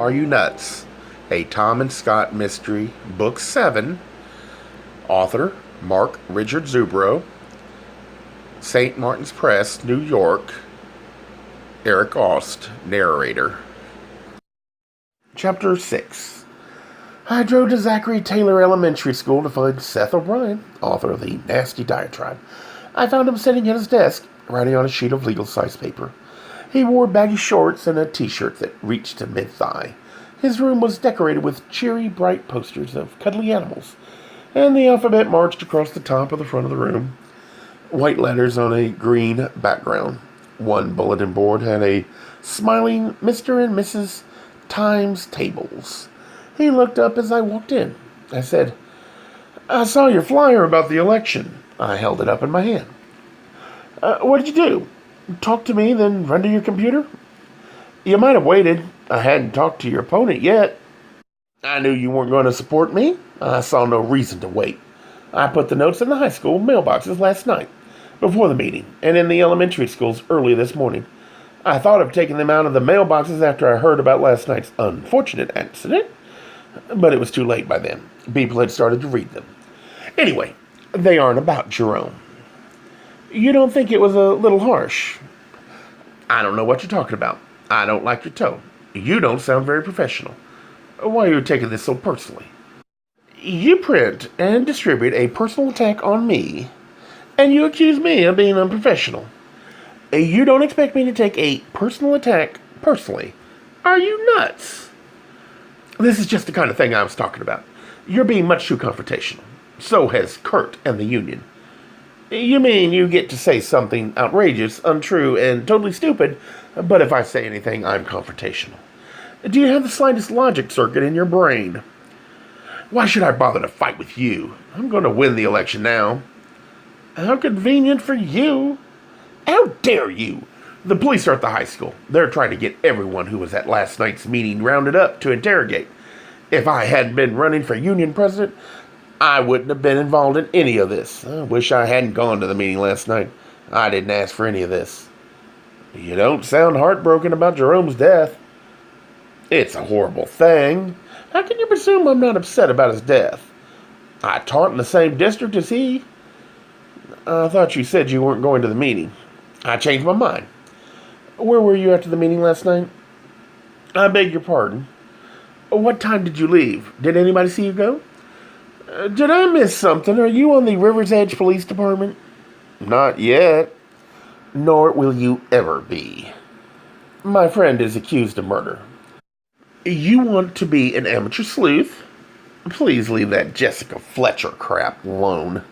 Are You Nuts? A Tom and Scott Mystery, Book 7. Author Mark Richard Zubro. St. Martin's Press, New York. Eric Aust, narrator. Chapter 6. I drove to Zachary Taylor Elementary School to find Seth O'Brien, author of the Nasty Diatribe. I found him sitting at his desk, writing on a sheet of legal-size paper. He wore baggy shorts and a t-shirt that reached to mid-thigh. His room was decorated with cheery, bright posters of cuddly animals, and the alphabet marched across the top of the front of the room. White letters on a green background. One bulletin board had a smiling Mr. and Mrs. Times tables. He looked up as I walked in. I said, "I saw your flyer about the election." I held it up in my hand. What did you do? Talk to me, then run to your computer? You might have waited. I hadn't talked to your opponent yet. I knew you weren't going to support me. I saw no reason to wait. I put the notes in the high school mailboxes last night, before the meeting, and in the elementary schools early this morning. I thought of taking them out of the mailboxes after I heard about last night's unfortunate accident, but it was too late by then. People had started to read them. Anyway, they aren't about Jerome. You don't think it was a little harsh? I don't know what you're talking about. I don't like your tone. You don't sound very professional. Why are you taking this so personally? You print and distribute a personal attack on me, and you accuse me of being unprofessional. You don't expect me to take a personal attack personally. Are you nuts? This is just the kind of thing I was talking about. You're being much too confrontational. So has Kurt and the union. You mean you get to say something outrageous, untrue, and totally stupid, but if I say anything, I'm confrontational. Do you have the slightest logic circuit in your brain? Why should I bother to fight with you? I'm going to win the election now. How convenient for you. How dare you? The police are at the high school. They're trying to get everyone who was at last night's meeting rounded up to interrogate. If I hadn't been running for union president, I wouldn't have been involved in any of this. I wish I hadn't gone to the meeting last night. I didn't ask for any of this. You don't sound heartbroken about Jerome's death. It's a horrible thing. How can you presume I'm not upset about his death? I taught in the same district as he. I thought you said you weren't going to the meeting. I changed my mind. Where were you after the meeting last night? I beg your pardon. What time did you leave? Did anybody see you go? Did I miss something? Are you on the River's Edge Police Department? Not yet. Nor will you ever be. My friend is accused of murder. You want to be an amateur sleuth? Please leave that Jessica Fletcher crap alone.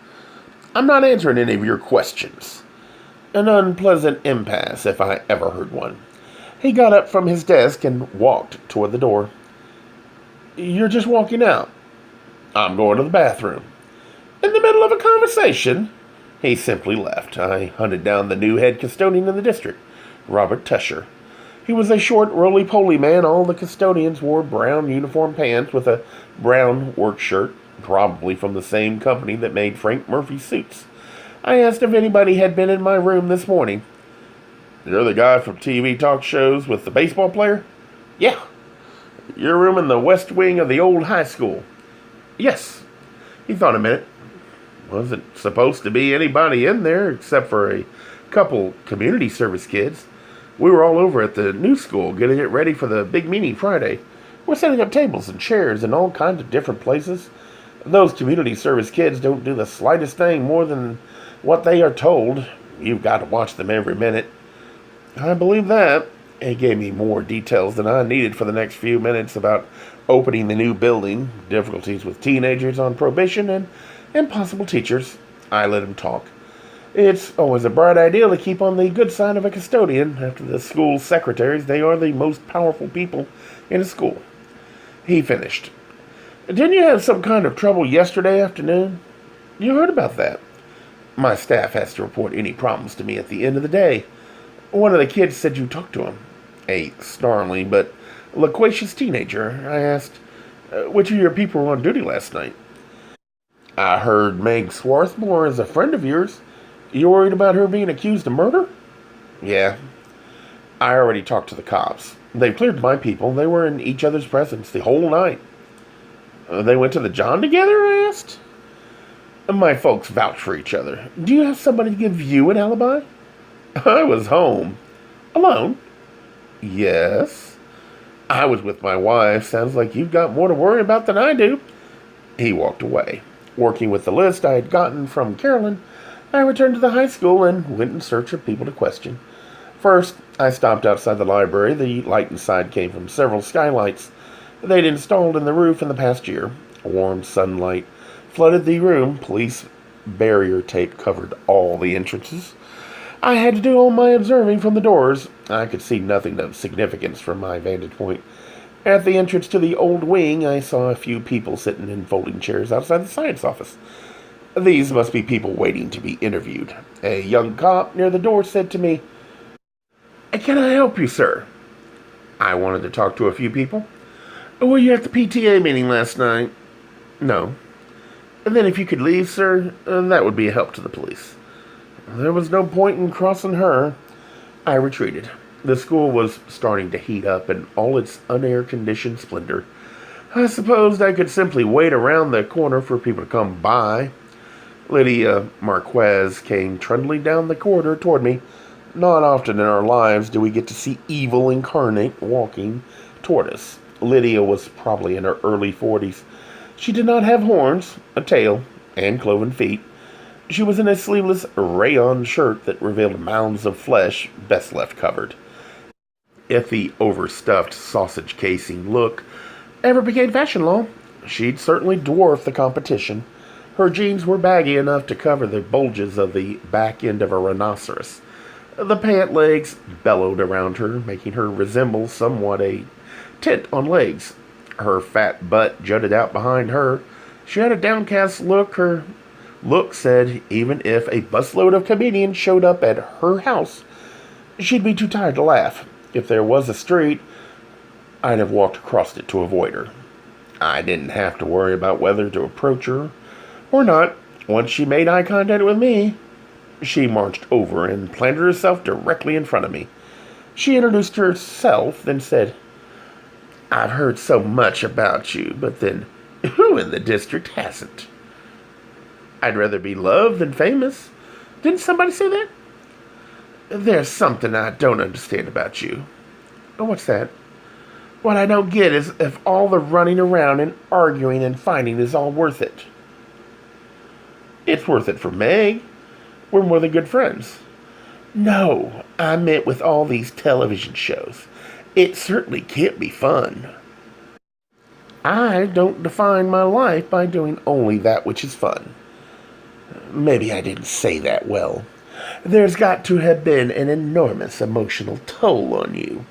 I'm not answering any of your questions. An unpleasant impasse, if I ever heard one. He got up from his desk and walked toward the door. You're just walking out. I'm going to the bathroom. In the middle of a conversation? He simply left. I hunted down the new head custodian in the district, Robert Tusher. He was a short, roly-poly man. All the custodians wore brown uniform pants with a brown work shirt, probably from the same company that made Frank Murphy suits. I asked if anybody had been in my room this morning. You're the guy from TV talk shows with the baseball player? Yeah. Your room in the west wing of the old high school? Yes. He thought a minute. Wasn't supposed to be anybody in there except for a couple community service kids. We were all over at the new school getting it ready for the big meeting Friday. We're setting up tables and chairs in all kinds of different places. Those community service kids don't do the slightest thing more than what they are told. You've got to watch them every minute. I believe that. He gave me more details than I needed for the next few minutes about opening the new building, difficulties with teenagers on probation, and impossible teachers. I let him talk. It's always a bright idea to keep on the good side of a custodian. After the school secretaries, they are the most powerful people in a school. He finished. Didn't you have some kind of trouble yesterday afternoon? You heard about that. My staff has to report any problems to me at the end of the day. One of the kids said you talked to him. A snarling but loquacious teenager. I asked, which of your people were on duty last night? I heard Meg Swarthmore is a friend of yours. You worried about her being accused of murder? Yeah. I already talked to the cops. They've cleared my people. They were in each other's presence the whole night. They went to the John together, I asked. My folks vouch for each other. Do you have somebody to give you an alibi? I was home. Alone? Yes. I was with my wife. Sounds like you've got more to worry about than I do. He walked away. Working with the list I had gotten from Carolyn, I returned to the high school and went in search of people to question. First, I stopped outside the library. The light inside came from several skylights they'd installed in the roof in the past year. Warm sunlight flooded the room. Police barrier tape covered all the entrances. I had to do all my observing from the doors. I could see nothing of significance from my vantage point. At the entrance to the old wing, I saw a few people sitting in folding chairs outside the science office. These must be people waiting to be interviewed. A young cop near the door said to me, "Can I help you, sir?" I wanted to talk to a few people. "Were you at the PTA meeting last night?" "No." "Then if you could leave, sir, that would be a help to the police." There was no point in crossing her. I retreated. The school was starting to heat up in all its unair-conditioned splendor. I supposed I could simply wait around the corner for people to come by. Lydia Marquez came trundling down the corridor toward me. Not often in our lives do we get to see evil incarnate walking toward us. Lydia was probably in her early 40s. She did not have horns, a tail, and cloven feet. She was in a sleeveless rayon shirt that revealed mounds of flesh best left covered. If the overstuffed sausage casing look ever became fashion law, she'd certainly dwarf the competition. Her jeans were baggy enough to cover the bulges of the back end of a rhinoceros. The pant legs bellowed around her, making her resemble somewhat a tent on legs. Her fat butt jutted out behind her. She had a downcast look. Her look said even if a busload of comedians showed up at her house, she'd be too tired to laugh. If there was a street, I'd have walked across it to avoid her. I didn't have to worry about whether to approach her or not. Once she made eye contact with me, she marched over and planted herself directly in front of me. She introduced herself, then said, "I've heard so much about you, but then who in the district hasn't? I'd rather be loved than famous. Didn't somebody say that?" "There's something I don't understand about you." "What's that?" "What I don't get is if all the running around and arguing and fighting is all worth it." "It's worth it for Meg. We're more than good friends." "No, I meant with all these television shows. It certainly can't be fun." "I don't define my life by doing only that which is fun." "Maybe I didn't say that well. There's got to have been an enormous emotional toll on you.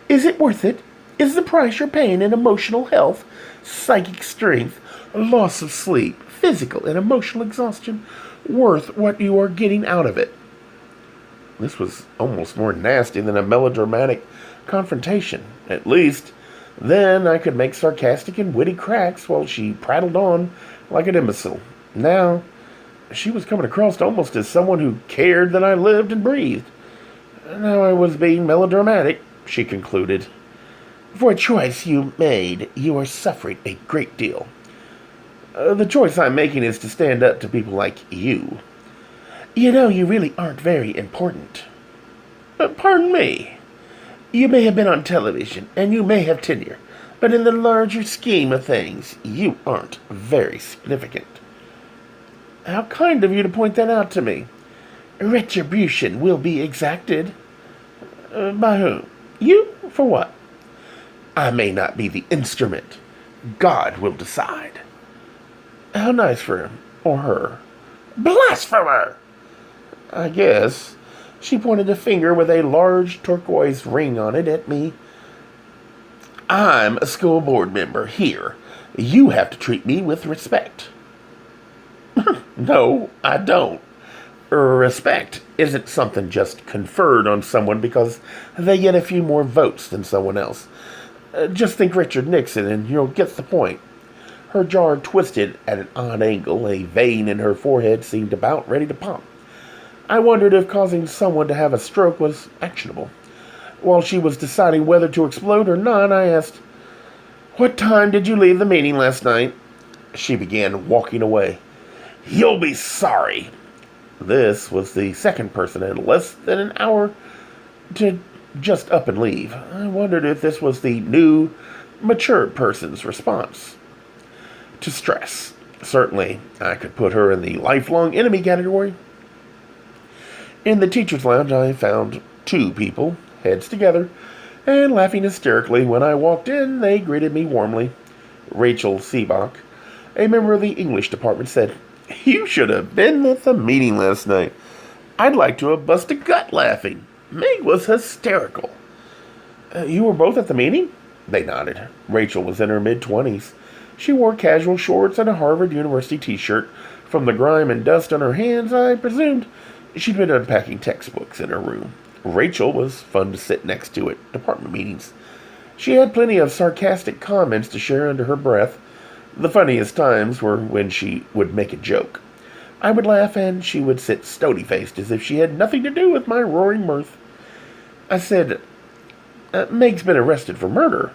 Is it worth it? Is the price you're paying in emotional health, psychic strength, loss of sleep, physical and emotional exhaustion worth what you are getting out of it?" This was almost more nasty than a melodramatic confrontation. At least, then I could make sarcastic and witty cracks while she prattled on like an imbecile. Now, she was coming across almost as someone who cared that I lived and breathed. Now I was being melodramatic, she concluded. "For a choice you made, you are suffering a great deal. The choice I'm making is to stand up to people like you. You know, you really aren't very important." "Pardon me. You may have been on television, and you may have tenure, but in the larger scheme of things, you aren't very significant." "How kind of you to point that out to me." "Retribution will be exacted." "By whom? You? For what?" "I may not be the instrument. God will decide." "How nice for him, or her." "Blasphemer!" "I guess." She pointed a finger with a large turquoise ring on it at me. "I'm a school board member here. You have to treat me with respect." "No, I don't. Respect isn't something just conferred on someone because they get a few more votes than someone else. Just think Richard Nixon and you'll get the point." Her jaw twisted at an odd angle. A vein in her forehead seemed about ready to pop. I wondered if causing someone to have a stroke was actionable. While she was deciding whether to explode or not, I asked, "What time did you leave the meeting last night?" She began walking away. "You'll be sorry." This was the second person in less than an hour to just up and leave. I wondered if this was the new, mature person's response to stress. Certainly, I could put her in the lifelong enemy category. In the teacher's lounge, I found two people, heads together, and laughing hysterically. When I walked in, they greeted me warmly. Rachel Seabach, a member of the English department, said, "You should have been at the meeting last night. I'd like to have busted a gut laughing. Meg was hysterical." You were both at the meeting?" They nodded. Rachel was in her mid-20s. She wore casual shorts and a Harvard University t-shirt. From the grime and dust on her hands, I presumed she'd been unpacking textbooks in her room. Rachel was fun to sit next to at department meetings. She had plenty of sarcastic comments to share under her breath. The funniest times were when she would make a joke. I would laugh and she would sit stony-faced as if she had nothing to do with my roaring mirth. I said, "Meg's been arrested for murder."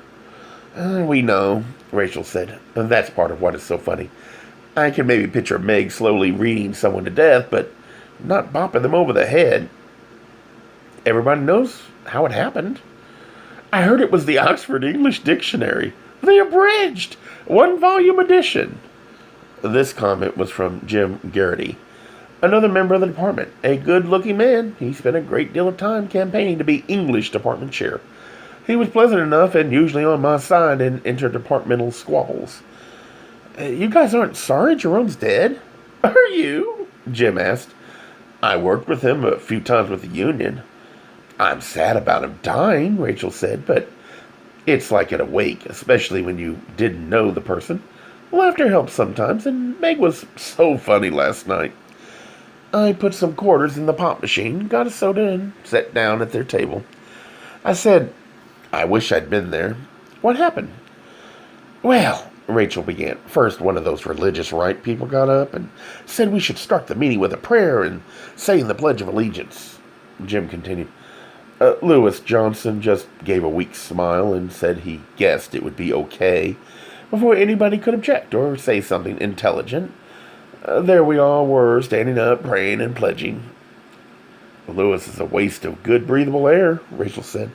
"We know," Rachel said. "That's part of what is so funny. I can maybe picture Meg slowly reading someone to death, but not bopping them over the head. Everybody knows how it happened. I heard it was the Oxford English Dictionary. The abridged, one-volume edition." This comment was from Jim Garrity, another member of the department. A good-looking man, he spent a great deal of time campaigning to be English department chair. He was pleasant enough and usually on my side in interdepartmental squabbles. "You guys aren't sorry Jerome's dead?" "Are you?" Jim asked. "I worked with him a few times with the union." "I'm sad about him dying," Rachel said, "but it's like at a wake, especially when you didn't know the person. Laughter helps sometimes, and Meg was so funny last night." I put some quarters in the pop machine, got a soda, and sat down at their table. I said, "I wish I'd been there. What happened?" "Well," Rachel began. "First, one of those religious right people got up and said we should start the meeting with a prayer and saying the Pledge of Allegiance." Jim continued. Lewis Johnson just gave a weak smile and said he guessed it would be okay before anybody could object or say something intelligent. There we all were, standing up, praying and pledging. "Lewis is a waste of good breathable air," Rachel said.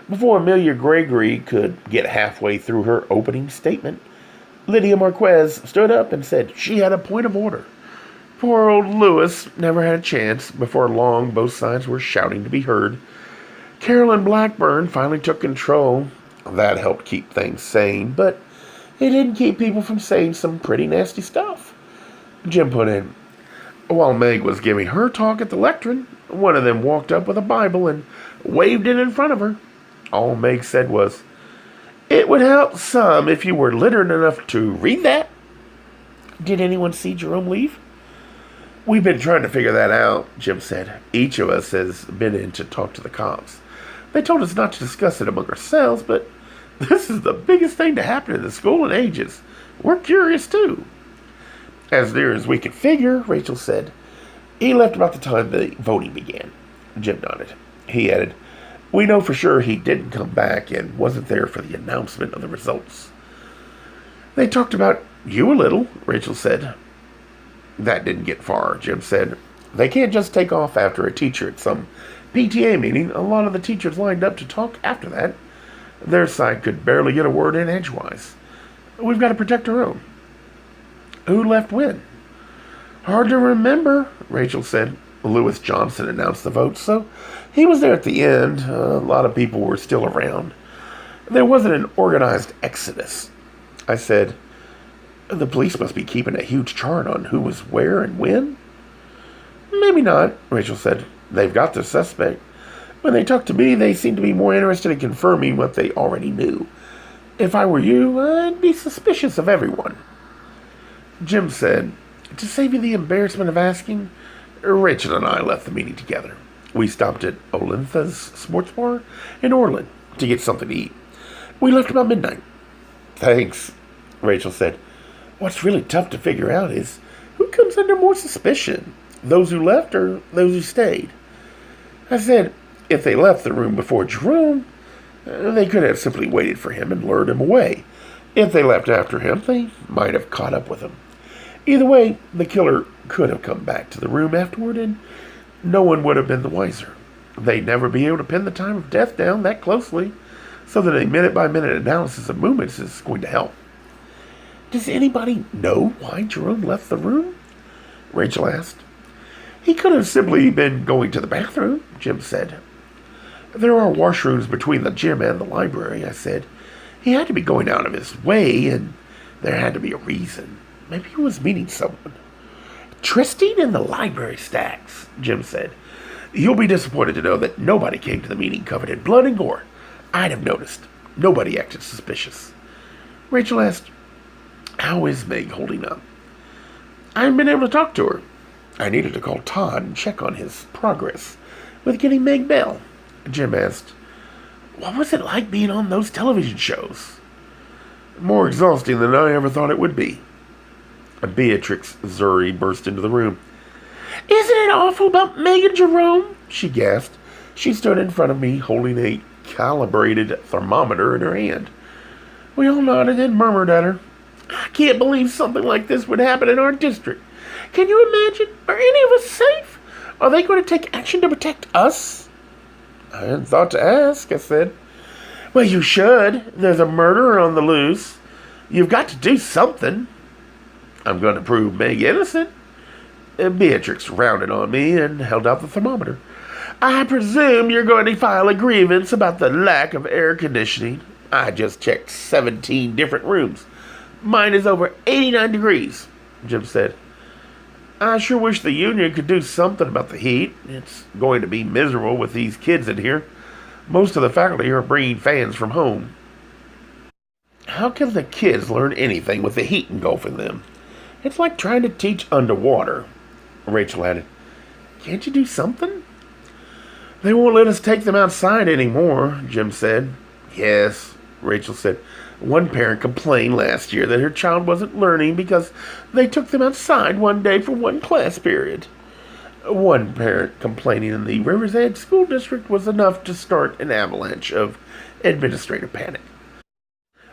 Before Amelia Gregory could get halfway through her opening statement, Lydia Marquez stood up and said she had a point of order. Poor old Lewis never had a chance. Before long, both sides were shouting to be heard. Carolyn Blackburn finally took control. That helped keep things sane, but it didn't keep people from saying some pretty nasty stuff. Jim put in, "While Meg was giving her talk at the lectern, one of them walked up with a Bible and waved it in front of her. All Meg said was, 'It would help some if you were literate enough to read that.'" "Did anyone see Jerome leave?" "We've been trying to figure that out," Jim said. "Each of us has been in to talk to the cops. They told us not to discuss it among ourselves, but this is the biggest thing to happen in the school in ages. We're curious, too." "As near as we can figure," Rachel said. "He left about the time the voting began." Jim nodded. He added, "We know for sure he didn't come back and wasn't there for the announcement of the results." "They talked about you a little," Rachel said. "That didn't get far," Jim said. "They can't just take off after a teacher at some PTA meeting. A lot of the teachers lined up to talk after that. Their side could barely get a word in edgewise. We've got to protect our own." "Who left when?" "Hard to remember," Rachel said. Lewis Johnson announced the vote, so he was there at the end. A lot of people were still around. There wasn't an organized exodus. I said, "The police must be keeping a huge chart on who was where and when." "Maybe not," Rachel said. "They've got their suspect. When they talked to me, they seemed to be more interested in confirming what they already knew. If I were you, I'd be suspicious of everyone." Jim said, "To save you the embarrassment of asking, Rachel and I left the meeting together. We stopped at Olintha's sports bar in Orland to get something to eat. We left about midnight." "Thanks," Rachel said. "What's really tough to figure out is who comes under more suspicion, those who left or those who stayed." I said, If they left the room before Jerome, they could have simply waited for him and lured him away. If they left after him, they might have caught up with him. Either way, the killer could have come back to the room afterward, and no one would have been the wiser. They'd never be able to pin the time of death down that closely, so that a minute-by-minute analysis of movements is going to help. Does anybody know why Jerome left the room? Rachel asked. He could have simply been going to the bathroom, Jim said. There are washrooms between the gym and the library, I said. He had to be going out of his way, and there had to be a reason. Maybe he was meeting someone. Trysting in the library stacks, Jim said. You'll be disappointed to know that nobody came to the meeting covered in blood and gore. I'd have noticed. Nobody acted suspicious. Rachel asked, how is Meg holding up? I haven't been able to talk to her. I needed to call Todd and check on his progress with getting Meg bail. Jim asked, what was it like being on those television shows? More exhausting than I ever thought it would be. Beatrix Zuri burst into the room. Isn't it awful about Meg and Jerome? She gasped. She stood in front of me holding a calibrated thermometer in her hand. We all nodded and murmured at her. I can't believe something like this would happen in our district. Can you imagine? Are any of us safe? Are they going to take action to protect us? I hadn't thought to ask, I said. Well, you should. There's a murderer on the loose. You've got to do something. I'm going to prove Meg innocent. Beatrix rounded on me and held out the thermometer. I presume you're going to file a grievance about the lack of air conditioning. I just checked 17 different rooms. Mine is over 89 degrees, Jim said. I sure wish the union could do something about the heat. It's going to be miserable with these kids in here. Most of the faculty are bringing fans from home. How can the kids learn anything with the heat engulfing them? It's like trying to teach underwater, Rachel added. Can't you do something? They won't let us take them outside anymore, Jim said. Yes, Rachel said. One parent complained last year that her child wasn't learning because they took them outside one day for one class period. One parent complaining in the River's Edge School District was enough to start an avalanche of administrative panic.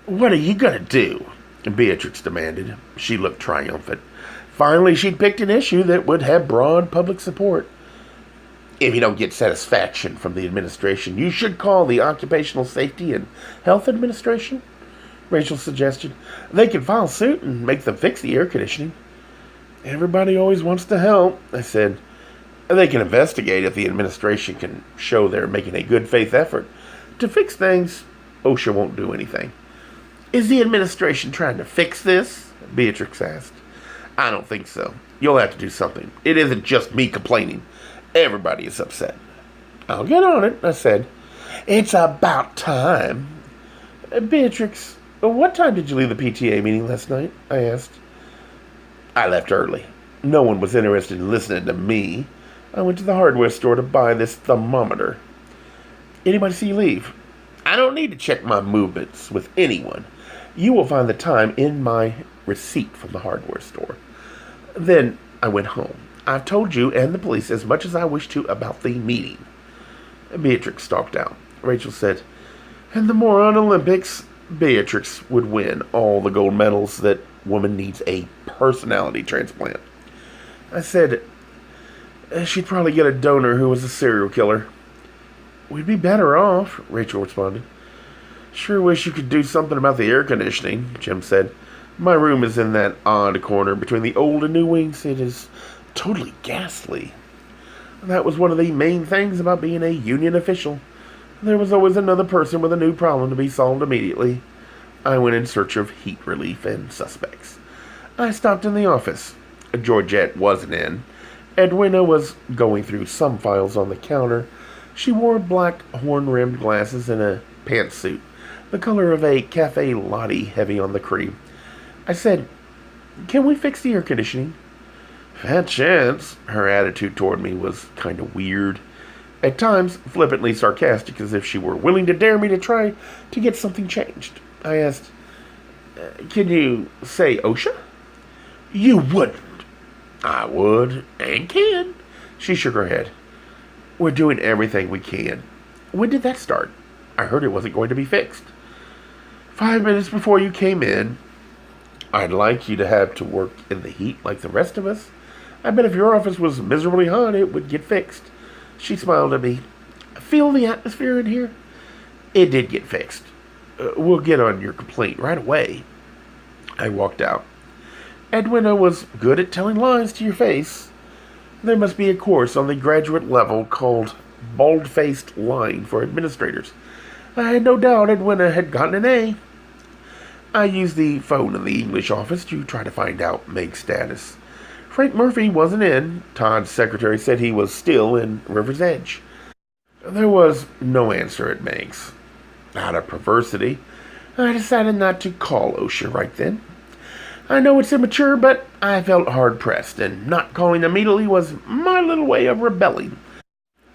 What are you going to do? Beatrix demanded. She looked triumphant. Finally, she'd picked an issue that would have broad public support. If you don't get satisfaction from the administration, you should call the Occupational Safety and Health Administration, Rachel suggested. They can file suit and make them fix the air conditioning. Everybody always wants to help, I said. They can investigate if the administration can show they're making a good faith effort. To fix things, OSHA won't do anything. Is the administration trying to fix this? Beatrix asked. I don't think so. You'll have to do something. It isn't just me complaining. Everybody is upset. I'll get on it, I said. It's about time. Beatrix, what time did you leave the PTA meeting last night? I asked. I left early. No one was interested in listening to me. I went to the hardware store to buy this thermometer. Anybody see you leave? I don't need to check my movements with anyone. You will find the time in my receipt from the hardware store. Then I went home. I've told you and the police as much as I wish to about the meeting. Beatrix stalked out. Rachel said, in the Moron Olympics, Beatrix would win all the gold medals. That woman needs a personality transplant. I said, she'd probably get a donor who was a serial killer. We'd be better off, Rachel responded. Sure wish you could do something about the air conditioning, Jim said. My room is in that odd corner between the old and new wings. It is totally ghastly. That was one of the main things about being a union official. There was always another person with a new problem to be solved immediately. I went in search of heat relief and suspects. I stopped in the office. Georgette wasn't in. Edwina was going through some files on the counter. She wore black horn-rimmed glasses and a pantsuit, the color of a cafe latte heavy on the cream. I said, can we fix the air conditioning? Fat chance. Her attitude toward me was kind of weird. At times, flippantly sarcastic, as if she were willing to dare me to try to get something changed. I asked, can you say OSHA? You wouldn't. I would and can. She shook her head. We're doing everything we can. When did that start? I heard it wasn't going to be fixed. 5 minutes before you came in. I'd like you to have to work in the heat like the rest of us. I bet if your office was miserably hot, it would get fixed. She smiled at me. Feel the atmosphere in here? It did get fixed. We'll get on your complaint right away. I walked out. Edwina was good at telling lies to your face. There must be a course on the graduate level called bald-faced lying for administrators. I had no doubt Edwina had gotten an A. I used the phone in the English office to try to find out Meg's status. Frank Murphy wasn't in. Todd's secretary said he was still in River's Edge. There was no answer at Meg's. Out of perversity, I decided not to call OSHA right then. I know it's immature, but I felt hard-pressed, and not calling immediately was my little way of rebelling,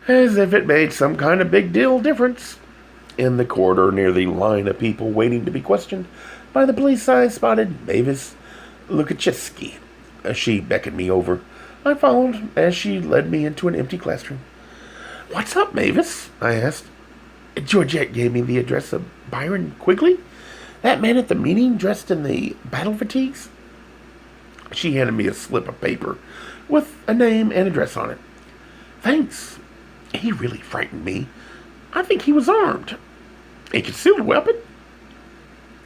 as if it made some kind of big deal difference. In the corridor near the line of people waiting to be questioned by the police, I spotted Mavis Lukachevsky. She beckoned me over. I followed as she led me into an empty classroom. "What's up, Mavis?" I asked. "Georgette gave me the address of Byron Quigley, that man at the meeting dressed in the battle fatigues." She handed me a slip of paper with a name and address on it. "Thanks. He really frightened me. I think he was armed. A concealed weapon?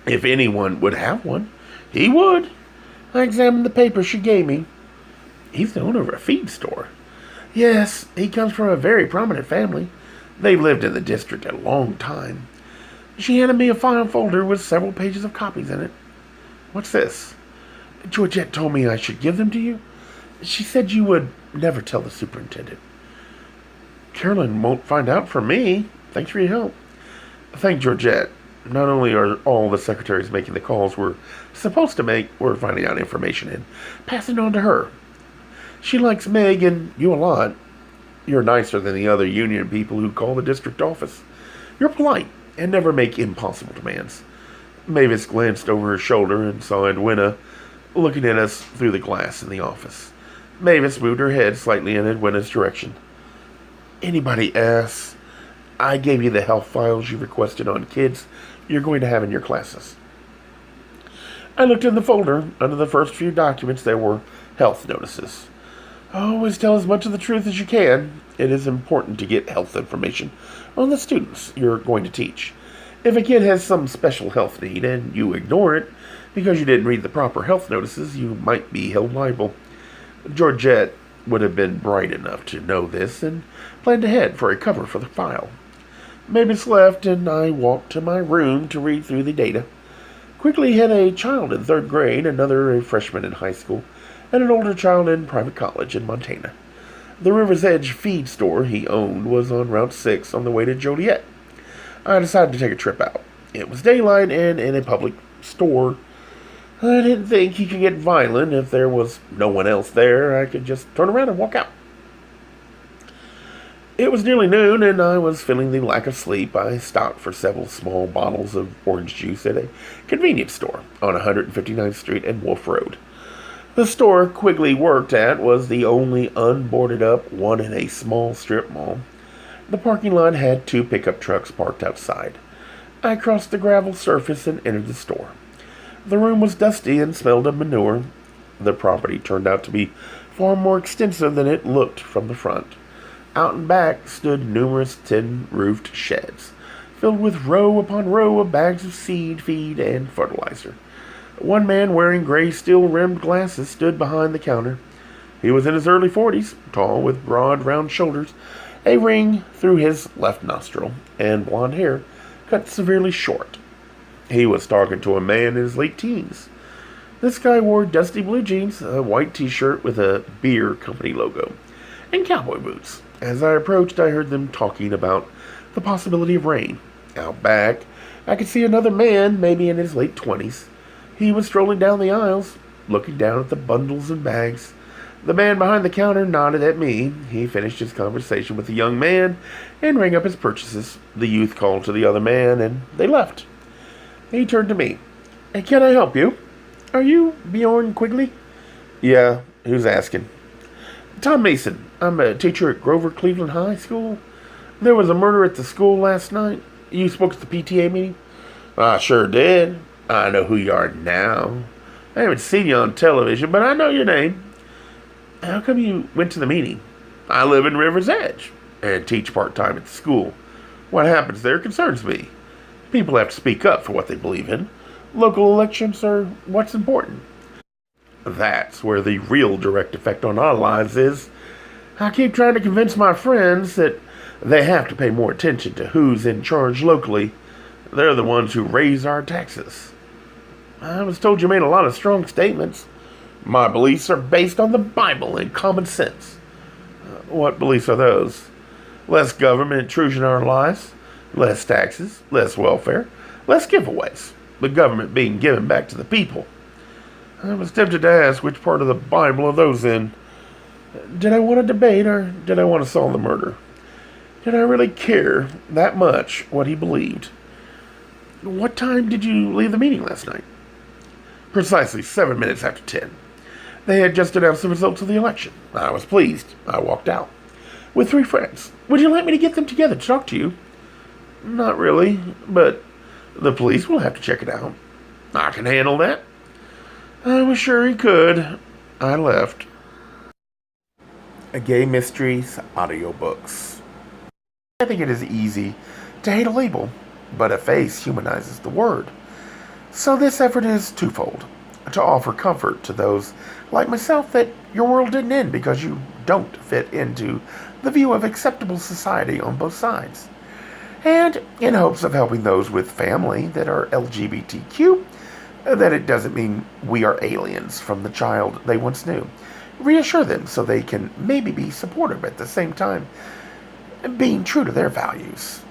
If anyone would have one, he would." I examined the paper she gave me. "He's the owner of a feed store." "Yes, he comes from a very prominent family. They've lived in the district a long time." She handed me a file folder with several pages of copies in it. "What's this?" "Georgette told me I should give them to you. She said you would never tell the superintendent." "Carolyn won't find out from me. Thanks for your help." "Thank Georgette. Not only are all the secretaries making the calls we're supposed to make, we're finding out information and passing it on to her. She likes Meg and you a lot. You're nicer than the other union people who call the district office. You're polite and never make impossible demands." Mavis glanced over her shoulder and saw Edwina looking at us through the glass in the office. Mavis moved her head slightly in Edwina's direction. "Anybody asks, I gave you the health files you requested on kids you're going to have in your classes." I looked in the folder. Under the first few documents there were health notices. Always tell as much of the truth as you can. It is important to get health information on the students you're going to teach. If a kid has some special health need and you ignore it because you didn't read the proper health notices, you might be held liable. Georgette would have been bright enough to know this and planned ahead for a cover for the file. Mavis left and I walked to my room to read through the data. Quigley had a child in 3rd grade, another a freshman in high school, and an older child in private college in Montana. The River's Edge feed store he owned was on Route 6 on the way to Joliet. I decided to take a trip out. It was daylight and in a public store. I didn't think he could get violent. If there was no one else there, I could just turn around and walk out. It was nearly noon, and I was feeling the lack of sleep. I stopped for several small bottles of orange juice at a convenience store on 159th Street and Wolf Road. The store Quigley worked at was the only unboarded up one in a small strip mall. The parking lot had 2 pickup trucks parked outside. I crossed the gravel surface and entered the store. The room was dusty and smelled of manure. The property turned out to be far more extensive than it looked from the front. Out and back stood numerous tin-roofed sheds, filled with row upon row of bags of seed, feed, and fertilizer. One man wearing gray steel-rimmed glasses stood behind the counter. He was in his early 40s, tall with broad, round shoulders, a ring through his left nostril, and blonde hair cut severely short. He was talking to a man in his late teens. This guy wore dusty blue jeans, a white t-shirt with a beer company logo, and cowboy boots. As I approached, I heard them talking about the possibility of rain. Out back, I could see another man, maybe in his late 20s. He was strolling down the aisles, looking down at the bundles and bags. The man behind the counter nodded at me. He finished his conversation with the young man and rang up his purchases. The youth called to the other man, and they left. He turned to me. "Hey, can I help you? Are you Bjorn Quigley?" "Yeah, who's asking?" Tom Mason. I'm a teacher at Grover Cleveland High School. There was a murder at the school last night. You spoke at the PTA meeting? I sure did. I know who you are now. I haven't seen you on television, but I know your name. How come you went to the meeting? I live in River's Edge and teach part-time at the school. What happens there concerns me. People have to speak up for what they believe in. Local elections are what's important. That's where the real direct effect on our lives is. I keep trying to convince my friends that they have to pay more attention to who's in charge locally. They're the ones who raise our taxes. I was told you made a lot of strong statements. My beliefs are based on the Bible and common sense. What beliefs are those? Less government intrusion in our lives, less taxes, less welfare, less giveaways, the government being given back to the people. I was tempted to ask which part of the Bible are those in. Did I want to debate or did I want to solve the murder? Did I really care that much what he believed? What time did you leave the meeting last night? Precisely 7 minutes after 10. They had just announced the results of the election. I was pleased. I walked out with 3 friends. Would you like me to get them together to talk to you? Not really, but the police will have to check it out. I can handle that. I was sure he could. I left. Gay Mysteries audiobooks. I think it is easy to hate a label, but a face humanizes the word. So this effort is twofold. To offer comfort to those like myself that your world didn't end because you don't fit into the view of acceptable society on both sides. And in hopes of helping those with family that are LGBTQ, that it doesn't mean we are aliens from the child they once knew. Reassure them so they can maybe be supportive at the same time, being true to their values.